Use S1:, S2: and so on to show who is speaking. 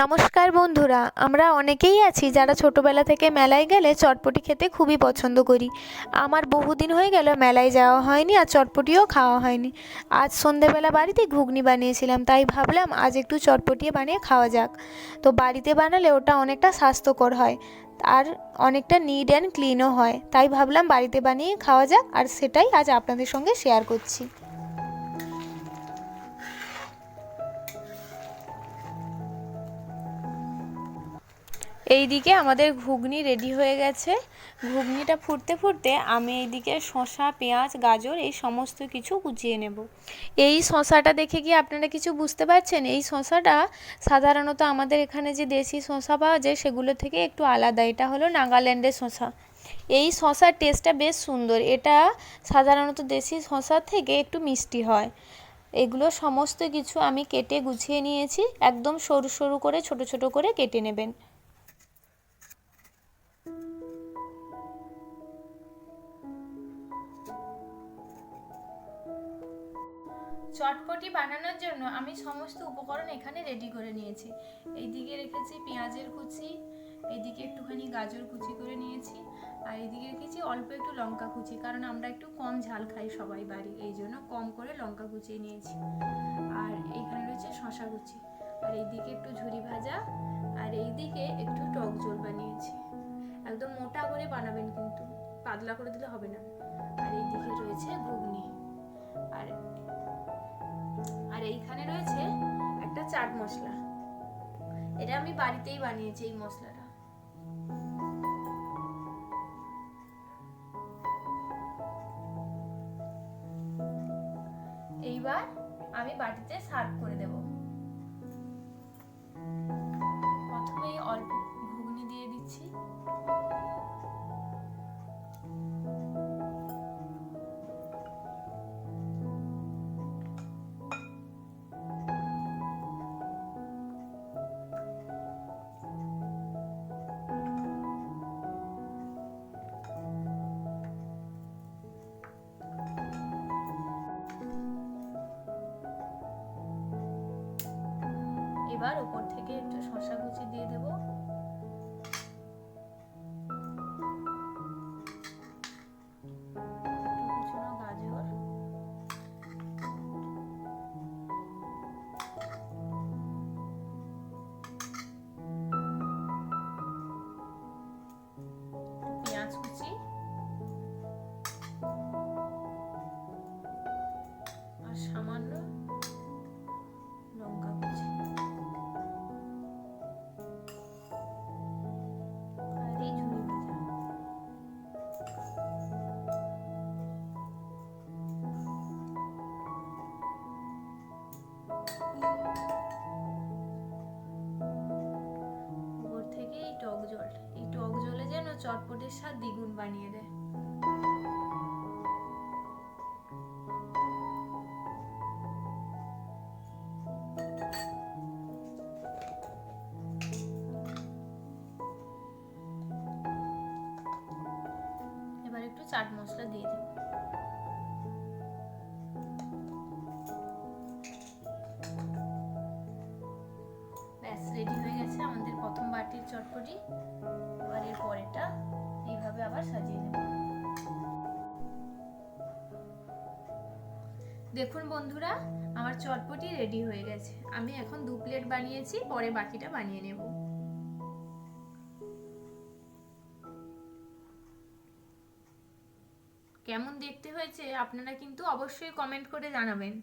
S1: নমস্কার বন্ধুরা, আমরা অনেকেই আছি যারা ছোটোবেলা থেকে মেলায় গেলে চটপটি খেতে খুবই পছন্দ করি। আমার বহুদিন হয়ে গেল মেলায় যাওয়া হয়নি আর চটপটিও খাওয়া হয়নি। আজ সন্ধেবেলা বাড়িতে ঘুগনি বানিয়েছিলাম, তাই ভাবলাম আজ একটু চটপটি বানিয়ে খাওয়া যাক। তো বাড়িতে বানালে ওটা অনেকটা স্বাস্থ্যকর হয় আর অনেকটা নিট অ্যান্ড ক্লিনও হয়, তাই ভাবলাম বাড়িতে বানিয়ে খাওয়া যাক, আর সেটাই আজ আপনাদের সঙ্গে শেয়ার করছি। এইদিকে আমাদের ঘুগনি রেডি হয়ে গেছে। ঘুগনিটা ফুটতে ফুটতে আমি এইদিকে শসা, পেঁয়াজ, গাজর এই সমস্ত কিছু কুচিয়ে নেব। এই শসাটা দেখে কি আপনারা কিছু বুঝতে পারছেন? এই শসাটা সাধারণত আমাদের এখানে যে দেশি শসা পাওয়া যায় সেগুলো থেকে একটু আলাদা। এটা হলো নাগাল্যান্ডের শসা। এই শসার টেস্টটা বেশ সুন্দর। এটা সাধারণত দেশি শসার থেকে একটু মিষ্টি হয়। এগুলো সমস্ত কিছু আমি কেটে গুছিয়ে নিয়েছি। একদম সরু সরু করে ছোট ছোট করে কেটে নেবেন। চটপটি বানানোর জন্য আমি সমস্ত উপকরণ এখানে রেডি করে নিয়েছি। এইদিকে রেখেছি পেঁয়াজের কুচি, এইদিকে একটুখানি গাজর কুচি করে নিয়েছি, আর এইদিকে রেখেছি অল্প একটু লঙ্কা কুচি, কারণ আমরা একটু কম ঝাল খাই সবাই বাড়ি, এই জন্য কম করে লঙ্কা কুচিয়ে নিয়েছি। আর এইখানে রয়েছে শসা কুচি, আর এইদিকে একটু ঝুরি ভাজা, আর এইদিকে একটু টক ঝোল বানিয়েছি। একদম মোটা করে বানাবেন, কিন্তু পাতলা করে দিলে হবে না। আর এইদিকে রয়েছে ঘুগনি, আর আর এইখানে রয়েছে একটা চাট মশলা। এটা আমি বাড়িতেই বানিয়েছি এই মশলাটা। এইবার আমি বাটিতে সার্ভ করে দেব। প্রথমেই অল্প ঘুগনি দিয়ে দিচ্ছি। এবার উপর থেকে একটু শসা কুচি দিয়ে দেব। কুচনো গাজর, পেঁয়াজ কুচি, আর সামান্য লঙ্কা কুচি, আর এই ঝুরি ভাজা। উপর থেকে এই টক জল, এই টক জলে যেন চটপটির স্বাদ দ্বিগুণ বানিয়ে দেয়। এবার একটু চাট মশলা দিয়ে দেব। ব্যাস, রেডি হয়ে গেছে আমাদের প্রথম বাটির চটপটি। এবার এর পরেরটা এইভাবে আবার সাজিয়ে নেব। দেখুন বন্ধুরা, আমার চটপটি রেডি হয়ে গেছে। আমি এখন 2 প্লেট বানিয়েছি, পরে বাকিটা বানিয়ে নেব। কেমন দেখতে হয়েছে আপনারা কিন্তু অবশ্যই কমেন্ট করে জানাবেন।